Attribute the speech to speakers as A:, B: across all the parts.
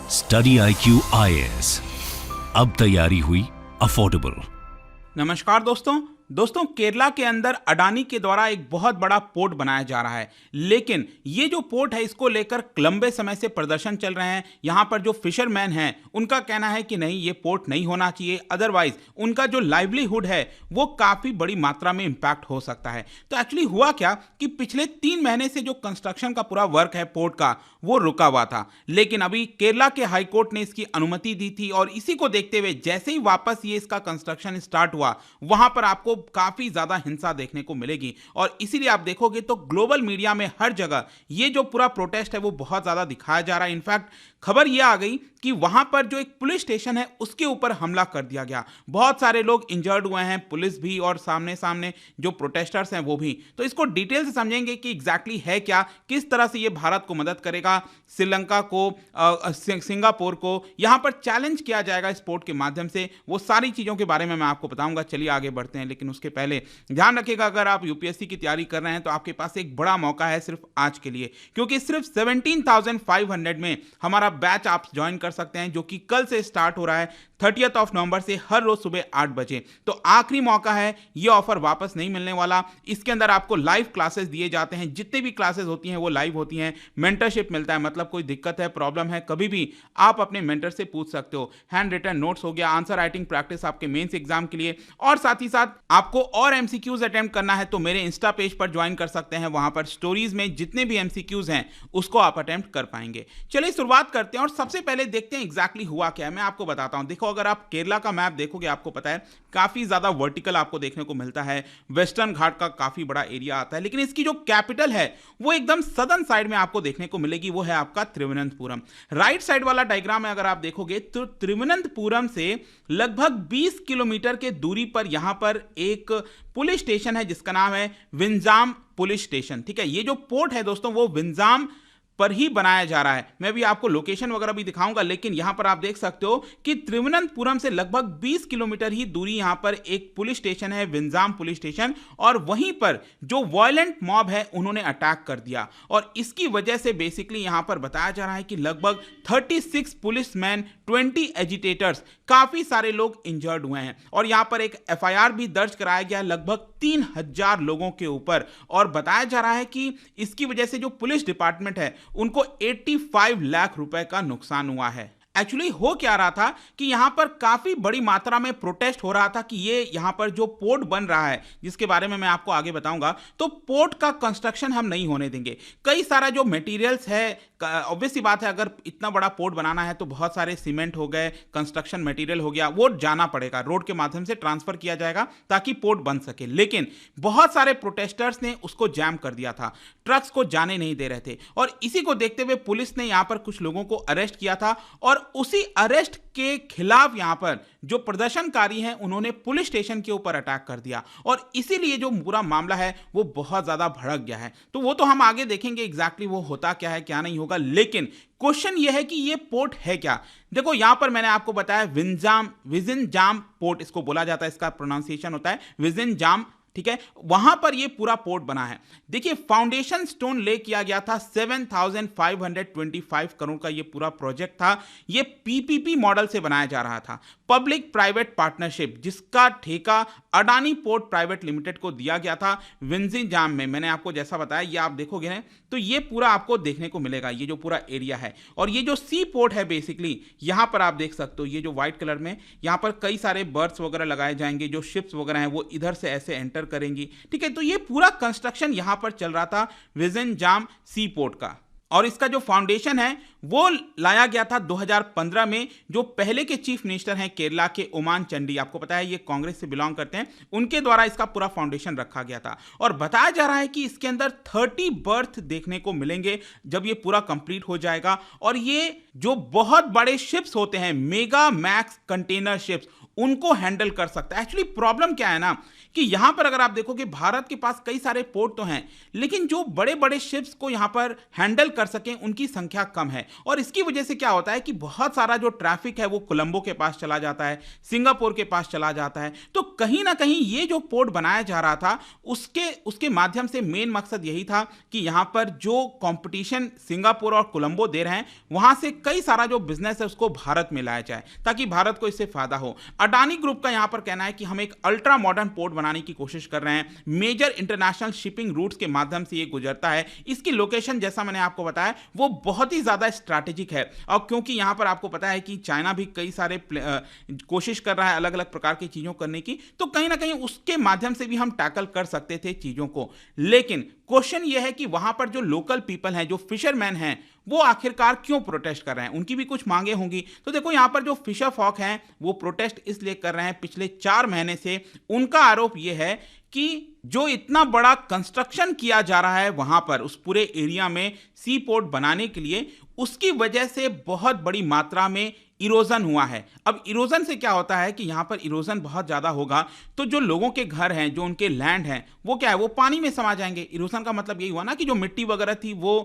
A: Study IQ IAS, अब तैयारी हुई अफोर्डेबल।
B: नमस्कार दोस्तों केरला के अंदर अडानी के द्वारा एक बहुत बड़ा पोर्ट बनाया जा रहा है, लेकिन ये जो पोर्ट है इसको लेकर लंबे समय से प्रदर्शन चल रहे हैं। यहाँ पर जो फिशरमैन हैं उनका कहना है कि नहीं, ये पोर्ट नहीं होना चाहिए, अदरवाइज उनका जो लाइवलीहुड है वो काफ़ी बड़ी मात्रा में इम्पैक्ट हो सकता है। तो एक्चुअली हुआ क्या कि पिछले 3 महीने से जो कंस्ट्रक्शन का पूरा वर्क है पोर्ट का वो रुका हुआ था, लेकिन अभी केरला के हाई कोर्ट ने इसकी अनुमति दी थी और इसी को देखते हुए जैसे ही वापस ये इसका कंस्ट्रक्शन स्टार्ट हुआ वहां पर आपको काफी ज्यादा हिंसा देखने को मिलेगी। और इसीलिए आप देखोगे तो ग्लोबल मीडिया में हर जगह ये जो पूरा प्रोटेस्ट है वो बहुत ज्यादा दिखाया जा रहा है। इनफैक्ट खबर यह आ गई कि वहां पर जो एक पुलिस स्टेशन है उसके ऊपर हमला कर दिया गया। बहुत सारे लोग इंजर्ड हुए हैं, पुलिस भी और सामने जो प्रोटेस्टर्स हैं वो भी। तो इसको डिटेल से समझेंगे कि एग्जैक्टली है क्या, किस तरह से ये भारत को मदद करेगा, श्रीलंका को, सिंगापुर को यहां पर चैलेंज किया जाएगा इस पोर्ट के माध्यम से। वो सारी चीजों के बारे में मैं आपको बताऊंगा। चलिए आगे बढ़ते हैं, लेकिन उसके पहले ध्यान रखिएगा अगर आप यूपीएससी की तैयारी कर रहे हैं तो आपके पास एक बड़ा मौका है सिर्फ आज के लिए, क्योंकि सिर्फ 17,500 में हमारा बैच आप ज्वाइन कर सकते हैं, जो कि कल से स्टार्ट हो रहा है 30 नवंबर से, हर रोज सुबह 8 बजे। तो आखिरी मौका है, ये ऑफर वापस नहीं मिलने वाला। इसके अंदर आपको लाइव क्लासेस दिए जाते हैं, जितने भी क्लासेस होती हैं वो लाइव होती हैं। मेंटरशिप मिलता है, मतलब कोई दिक्कत है, प्रॉब्लम है, कभी भी आप अपने मेंटर से पूछ सकते हो। हैंड रिटन नोट्स हो गया, आंसर राइटिंग प्रैक्टिस आपके मेंस एग्जाम के लिए, और साथ ही साथ आपको और एमसीक्यूज अटेम्प्ट करना है तो मेरे इंस्टा पेज पर ज्वाइन कर सकते हैं। वहां पर स्टोरीज में जितने भी एमसीक्यूज हैं उसको आप अटेम्प्ट कर पाएंगे। चलिए शुरुआत करते हैं और सबसे पहले देखते हैं एग्जैक्टली हुआ क्या है। मैं आपको बताता हूं। देखो, अगर आप केरला का मैप देखोगे आपको पता है काफी ज्यादा वर्टिकल आपको देखने को मिलता है। वेस्टर्न घाट का काफी बड़ा एरिया आता है, लेकिन इसकी जो कैपिटल है वो एकदम सदर्न साइड में आपको देखने को मिलेगी, वो है आपका तिरुवनंतपुरम। राइट साइड वाला डायग्राम में अगर आप देखोगे तो तिरुवनंतपुरम से लगभग 20 किलोमीटर के दूरी पर यहां पर एक पुलिस स्टेशन है जिसका नाम है विंजाम पुलिस स्टेशन। ठीक है, ये जो पोर्ट है दोस्तों वो विंजाम पर ही बनाया जा रहा है। मैं भी आपको लोकेशन वगैरह भी दिखाऊंगा, लेकिन यहां पर आप देख सकते हो कि तिरुवनंतपुरम से लगभग 20 किलोमीटर ही दूरी यहां पर एक पुलिस स्टेशन है, विंजाम पुलिस स्टेशन, और वहीं पर जो वायलेंट मॉब है उन्होंने अटैक कर दिया। और इसकी वजह से बेसिकली यहां पर बताया जा रहा है कि लगभग 36 पुलिसमैन, 20 एजिटेटर्स, काफी सारे लोग इंजर्ड हुए हैं। और यहां पर एक FIR भी दर्ज कराया गया लगभग 3000 लोगों के ऊपर। और बताया जा रहा है कि इसकी वजह से जो पुलिस डिपार्टमेंट है उनको 85 लाख रुपए का नुकसान हुआ है। एक्चुअली हो क्या रहा था कि यहां पर काफी बड़ी मात्रा में प्रोटेस्ट हो रहा था कि ये यहां पर जो पोर्ट बन रहा है, जिसके बारे में मैं आपको आगे बताऊंगा, तो पोर्ट का कंस्ट्रक्शन हम नहीं होने देंगे। कई सारा जो मटेरियल्स है, ऑब्वियस सी बात है, अगर इतना बड़ा पोर्ट बनाना है तो बहुत सारे सीमेंट हो गए, कंस्ट्रक्शन मटेरियल हो गया, वो जाना पड़ेगा, रोड के माध्यम से ट्रांसफर किया जाएगा ताकि पोर्ट बन सके। लेकिन बहुत सारे प्रोटेस्टर्स ने उसको जैम कर दिया था, ट्रक्स को जाने नहीं दे रहे थे, और इसी को देखते हुए पुलिस ने यहां पर कुछ लोगों को अरेस्ट किया था। और उसी अरेस्ट के खिलाफ यहां पर जो प्रदर्शनकारी हैं उन्होंने पुलिस स्टेशन के ऊपर अटैक कर दिया, और इसीलिए जो पूरा मामला है वो बहुत ज्यादा भड़क गया है। तो वो तो हम आगे देखेंगे एग्जैक्टली वो होता क्या है क्या नहीं होगा, लेकिन क्वेश्चन ये है कि ये पोर्ट है क्या। देखो, यहां पर मैंने आपको बताया विजिंजाम पोर्ट इसको बोला जाता है, इसका प्रोनाउंसिएशन होता है विजिंजाम। ठीक है, वहां पर ये पूरा पोर्ट बना है। देखिए, फाउंडेशन स्टोन ले किया गया था, 7,525 करोड़ का ये पूरा प्रोजेक्ट था। ये PPP मॉडल से बनाया जा रहा था, पब्लिक प्राइवेट पार्टनरशिप, जिसका ठेका अडानी पोर्ट प्राइवेट लिमिटेड को दिया गया था विंजीजाम में। मैंने आपको जैसा बताया, ये आप देखोगे ना तो ये पूरा आपको देखने को मिलेगा, ये जो पूरा एरिया है। और ये जो सी पोर्ट है बेसिकली, यहां पर आप देख सकते हो, ये जो व्हाइट कलर में यहां पर कई सारे बर्ड्स वगैरह लगाए जाएंगे, जो शिप्स वगैरह हैं वो इधर से ऐसे एंटर करेंगी। ठीक है, तो ये पूरा कंस्ट्रक्शन यहां पर चल रहा था विजिंजाम सी पोर्ट का। और इसका जो फाउंडेशन है वो लाया गया था 2015 में, जो पहले के चीफ मिनिस्टर हैं केरला के ओमान चंडी, आपको पता है ये कांग्रेस से बिलोंग करते हैं, उनके द्वारा इसका पूरा फाउंडेशन रखा गया था। और बताया जा रहा है कि इसके अंदर 30 बर्थ देखने को मिलेंगे जब ये पूरा कंप्लीट हो जाएगा। और ये जो बहुत बड़े शिप्स होते हैं, मेगा मैक्स कंटेनर शिप्स, उनको हैंडल कर सकता है। एक्चुअली प्रॉब्लम क्या है ना कि यहां पर अगर आप देखोगे भारत के पास कई सारे पोर्ट तो हैं, लेकिन जो बड़े बड़े शिप्स को यहां पर हैंडल कर सकें उनकी संख्या कम है। है और इसकी वजह से क्या होता है कि बहुत सारा जो ट्रैफिक है वो कोलंबो के पास चला जाता है, सिंगापुर के पास चला जाता है। तो कहीं ना कहीं ये जो पोर्ट बनाया जा रहा था उसके माध्यम से मेन मकसद यही था कि यहां पर जो कंपटीशन सिंगापुर और कोलंबो दे रहे हैं वहां से कई सारा जो बिजनेस है उसको भारत में लाया जाए ताकि भारत को इससे फायदा हो। अडानी ग्रुप का यहां पर कहना है कि हम एक अल्ट्रा मॉडर्न पोर्ट बनाने की कोशिश कर रहे हैं, मेजर इंटरनेशनल शिपिंग रूट्स के माध्यम से ये गुजरता है। इसकी लोकेशन जैसा मैंने आपको बताया वो बहुत ही ज्यादा स्ट्रैटेजिक है और क्योंकि यहां पर आपको पता है कि चाइना भी कई सारे कोशिश कर रहा है अलग अलग प्रकार की चीजों करने की, तो कहीं ना कहीं उसके माध्यम से भी हम टैकल कर सकते थे चीजों को। लेकिन क्वेश्चन यह है कि वहां पर जो लोकल पीपल हैं, जो फिशरमैन हैं, वो आखिरकार क्यों प्रोटेस्ट कर रहे हैं? उनकी भी कुछ मांगे होंगी। तो देखो यहां पर जो फिशर फॉक हैं वो प्रोटेस्ट इसलिए कर रहे हैं पिछले 4 महीने से। उनका आरोप यह है कि जो इतना बड़ा कंस्ट्रक्शन किया जा रहा है वहां पर उस पूरे एरिया में सी पोर्ट बनाने के लिए, उसकी वजह से बहुत बड़ी मात्रा में इरोजन हुआ है। अब इरोजन से क्या होता है कि यहां पर इरोजन बहुत ज्यादा होगा तो जो लोगों के घर हैं, जो उनके लैंड हैं, वो क्या है, वो पानी में समा जाएंगे। इरोजन का मतलब यही हुआ ना कि जो मिट्टी वगैरह थी वो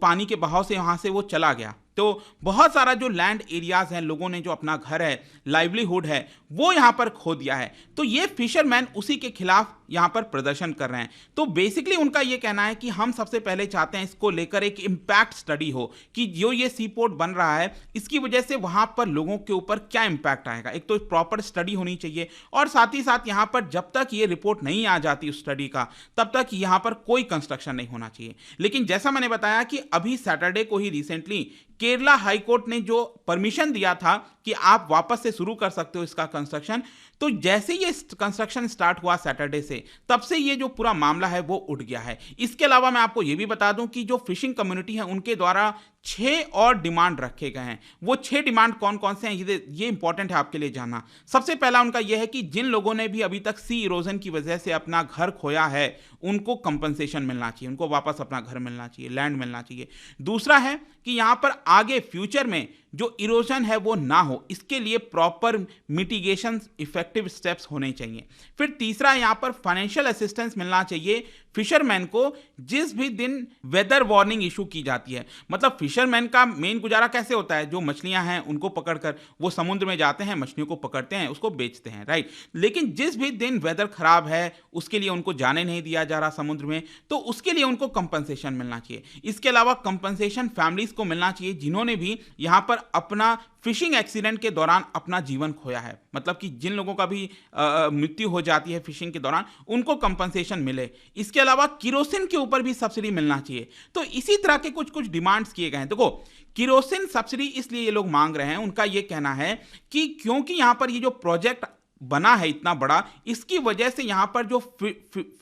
B: पानी के बहाव से वहां से वो चला गया। तो बहुत सारा जो लैंड एरियाज हैं, लोगों ने जो अपना घर है, लाइवलीहुड है, वो यहां पर खो दिया है। तो ये फिशरमैन उसी के खिलाफ यहां पर प्रदर्शन कर रहे हैं। तो बेसिकली उनका ये कहना है कि हम सबसे पहले चाहते हैं इसको लेकर एक इंपैक्ट स्टडी हो कि जो ये सी पोर्ट बन रहा है इसकी वजह से वहां पर लोगों के ऊपर क्या इंपैक्ट आएगा। एक तो प्रॉपर स्टडी होनी चाहिए और साथ ही साथ यहां पर जब तक ये रिपोर्ट नहीं आ जाती उस स्टडी का, तब तक यहां पर कोई कंस्ट्रक्शन नहीं होना चाहिए। लेकिन जैसा मैंने बताया कि अभी सैटरडे को ही रिसेंटली केरला हाई कोर्ट ने जो परमिशन दिया था कि आप वापस से शुरू कर सकते हो इसका कंस्ट्रक्शन, तो जैसे ये कंस्ट्रक्शन स्टार्ट हुआ सैटरडे से, तब से ये जो पूरा मामला है वो उठ गया है। इसके अलावा मैं आपको ये भी बता दूं कि जो फिशिंग कम्युनिटी है उनके द्वारा 6 और डिमांड रखे गए हैं। वो 6 डिमांड कौन कौन से हैं ये इंपॉर्टेंट है आपके लिए जानना। सबसे पहला उनका यह है कि जिन लोगों ने भी अभी तक सी इरोजन की वजह से अपना घर खोया है उनको कंपनसेशन मिलना चाहिए, उनको वापस अपना घर मिलना चाहिए, लैंड मिलना चाहिए। दूसरा है कि यहां पर आगे फ्यूचर में जो इरोजन है वो ना हो, इसके लिए प्रॉपर मिटिगेशन इफेक्टिव स्टेप्स होने चाहिए। फिर तीसरा यहां पर फाइनेंशियल असिस्टेंस मिलना चाहिए फिशरमैन को जिस भी दिन वेदर वार्निंग इशू की जाती है। मतलब फिशरमैन का मेन गुजारा कैसे होता है, जो मछलियां हैं उनको पकड़कर वो समुद्र में जाते हैं, मछलियों को पकड़ते हैं, उसको बेचते हैं, राइट। लेकिन जिस भी दिन वेदर खराब है उसके लिए उनको जाने नहीं दिया जा रहा समुद्र में, तो उसके लिए उनको कंपनसेशन मिलना चाहिए। इसके अलावा कंपनसेशन फैमिलीज को मिलना चाहिए जिन्होंने भी यहां पर अपना फिशिंग एक्सीडेंट के दौरान अपना जीवन खोया है। मतलब कि जिन लोगों का भी मृत्यु हो जाती है फिशिंग के दौरान, उनको कंपनसेशन मिले। इसके अलावा किरोसिन के ऊपर भी सब्सिडी मिलना चाहिए। तो इसी तरह के कुछ कुछ डिमांड्स किए गए हैं। देखो किरोसिन सब्सिडी इसलिए ये लोग मांग रहे हैं, उनका ये कहना है कि क्योंकि यहां पर ये जो प्रोजेक्ट बना है इतना बड़ा, इसकी वजह से यहां पर जो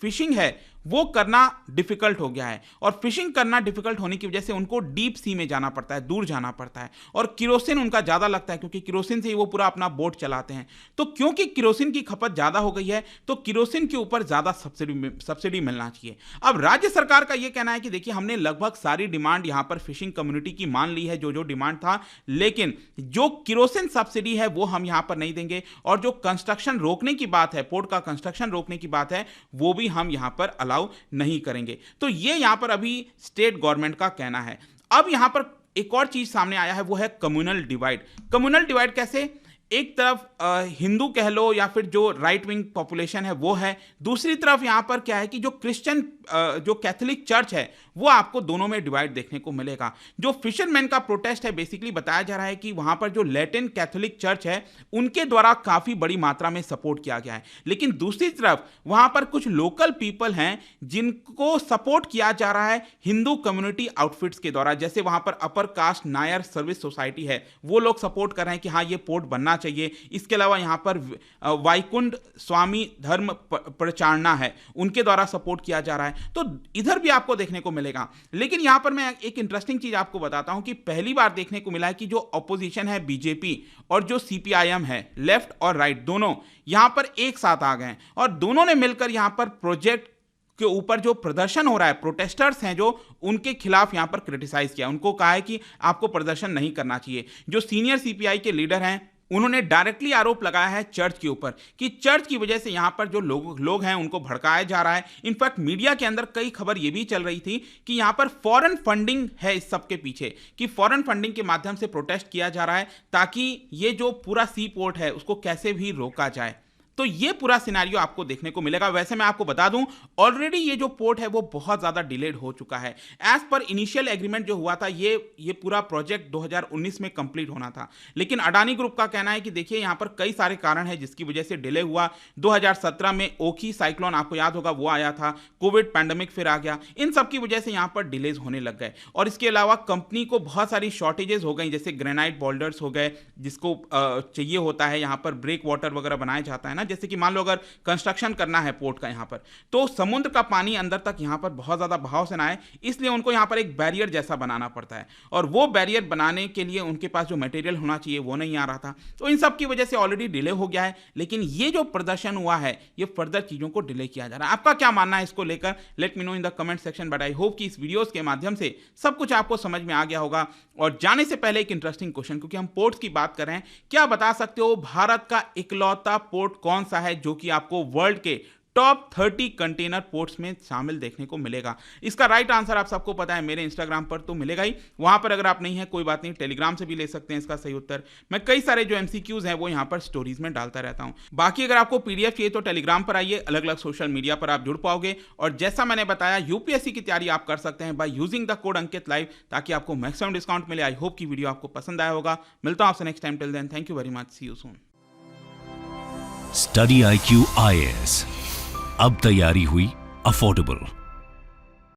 B: फिशिंग है वो करना डिफिकल्ट हो गया है और फिशिंग करना डिफिकल्ट होने की वजह से उनको डीप सी में जाना पड़ता है, दूर जाना पड़ता है। और किरोसिन उनका ज़्यादा लगता है क्योंकि किरोसिन से ही वो पूरा अपना बोट चलाते हैं। तो क्योंकि किरोसिन की खपत ज़्यादा हो गई है तो किरोसिन के ऊपर ज़्यादा सब्सिडी मिलना चाहिए। अब राज्य सरकार का ये कहना है कि देखिए हमने लगभग सारी डिमांड यहाँ पर फिशिंग कम्युनिटी की मान ली है, जो डिमांड था, लेकिन जो किरोसिन सब्सिडी है वो हम यहाँ पर नहीं देंगे और जो कंस्ट्रक्शन रोकने की बात है, पोर्ट का कंस्ट्रक्शन रोकने की बात है, वो भी हम यहाँ पर अलाउ नहीं करेंगे। तो ये यहां पर अभी स्टेट गवर्नमेंट का कहना है। अब यहां पर एक और चीज सामने आया है, वो है कम्युनल डिवाइड। कम्युनल डिवाइड कैसे? एक तरफ हिंदू कह लो या फिर जो राइट विंग पॉपुलेशन है वो है, दूसरी तरफ यहां पर क्या है कि जो क्रिश्चियन जो कैथोलिक चर्च है वो आपको दोनों में डिवाइड देखने को मिलेगा। जो फिशरमैन का प्रोटेस्ट है, बेसिकली बताया जा रहा है कि वहां पर जो लैटिन कैथोलिक चर्च है उनके द्वारा काफी बड़ी मात्रा में सपोर्ट किया गया है, लेकिन दूसरी तरफ वहां पर कुछ लोकल पीपल हैं जिनको सपोर्ट किया जा रहा है हिंदू कम्युनिटी आउटफिट्स के द्वारा। जैसे वहां पर upper caste Nair service society है, वो लोग सपोर्ट कर रहे हैं कि हाँ ये पोर्ट बनना चाहिए। इसके अलावा यहां पर वाइकुंठ स्वामी धर्म प्रचारणा है, उनके द्वारा सपोर्ट किया जा रहा है। तो इधर भी आपको देखने को मिलेगा। लेकिन यहां पर मैं एक इंटरेस्टिंग चीज आपको बताता हूं कि पहली बार देखने को मिला है कि जो ऑपोजिशन है बीजेपी और जो सीपीआईएम है, लेफ्ट और राइट दोनों यहां पर एक साथ आ गए और दोनों ने मिलकर यहां पर प्रोजेक्ट के ऊपर जो प्रदर्शन हो रहा है, प्रोटेस्टर्स हैं जो, उनके खिलाफ यहां पर क्रिटिसाइज किया। उनको कहा है कि आपको प्रदर्शन नहीं करना चाहिए। जो सीनियर सीपीआई के लीडर हैं उन्होंने डायरेक्टली आरोप लगाया है चर्च के ऊपर कि चर्च की वजह से यहाँ पर जो लोग हैं उनको भड़काया जा रहा है। इनफैक्ट मीडिया के अंदर कई खबर ये भी चल रही थी कि यहाँ पर फॉरेन फंडिंग है इस सब के पीछे, कि फॉरेन फंडिंग के माध्यम से प्रोटेस्ट किया जा रहा है ताकि ये जो पूरा सी पोर्ट है उसको कैसे भी रोका जाए। तो ये पूरा सिनेरियो आपको देखने को मिलेगा। वैसे मैं आपको बता दूं, ऑलरेडी ये जो पोर्ट है वो बहुत ज़्यादा डिलेड हो चुका है। एज पर इनिशियल एग्रीमेंट जो हुआ था ये पूरा प्रोजेक्ट 2019 में कंप्लीट होना था, लेकिन अडानी ग्रुप का कहना है कि देखिए यहाँ पर कई सारे कारण हैं जिसकी वजह से डिले हुआ। 2017 में ओखी साइक्लोन आपको याद होगा वो आया था, कोविड पैंडेमिक फिर आ गया, इन सब की वजह से यहाँ पर डिलेज होने लग गए। और इसके अलावा कंपनी को बहुत सारी शॉर्टेजेस हो गई, जैसे ग्रेनाइट बोल्डर्स हो गए जिसको चाहिए होता है, यहाँ पर ब्रेक वाटर वगैरह बनाया जाता है ना, जैसे कि मान लो अगर कंस्ट्रक्शन करना है पोर्ट का यहाँ पर, तो समुद्र का पानी अंदर तक यहाँ पर बहुत ज़्यादा बहाव से ना आए, इसलिए उनको यहाँ पर एक बैरियर जैसा बनाना पड़ता है। और वो बैरियर बनाने के लिए उनके पास जो मटेरियल होना चाहिए वो नहीं आ रहा था, तो इन सब की वजह से ऑलरेडी डिले हो गया है। लेकिन ये जो प्रदर्शन हुआ है ये फर्दर चीज़ों को डिले किया जा रहा है। आपका क्या मानना है इसको लेकर? Let me know in the comment section. But I hope कि इस वीडियोस के माध्यम से सब कुछ आपको समझ में आ गया होगा। और जाने से पहले एक इंटरेस्टिंग क्वेश्चन, क्योंकि हम पोर्ट्स की बात कर रहे हैं, क्या बता सकते हो भारत का इकलौता पोर्ट कौन सा है जो कि आपको वर्ल्ड के टॉप 30 कंटेनर पोर्ट्स में शामिल देखने को मिलेगा? इसका राइट आंसर आप सबको पता है, मेरे इंस्टाग्राम पर तो मिलेगा ही, वहां पर अगर आप नहीं है कोई बात नहीं, टेलीग्राम से भी ले सकते हैं इसका सही उत्तर। मैं कई सारे जो एमसीक्यूज हैं वो यहां पर स्टोरीज में डालता रहता हूं। बाकी अगर आपको पीडीएफ चाहिए तो टेलीग्राम पर आइए, अलग अलग सोशल मीडिया पर आप जुड़ पाओगे। और जैसा मैंने बताया, यूपीएससी की तैयारी आप कर सकते हैं by using the code Ankit live, ताकि आपको मैक्सिमम डिस्काउंट मिले। आई होप की वीडियो आपको पसंद आया होगा। मिलता हूं आपसे next time. Till then, thank you very much, see you soon.
A: Study IQ IAS, अब तैयारी हुई अफोर्डेबल।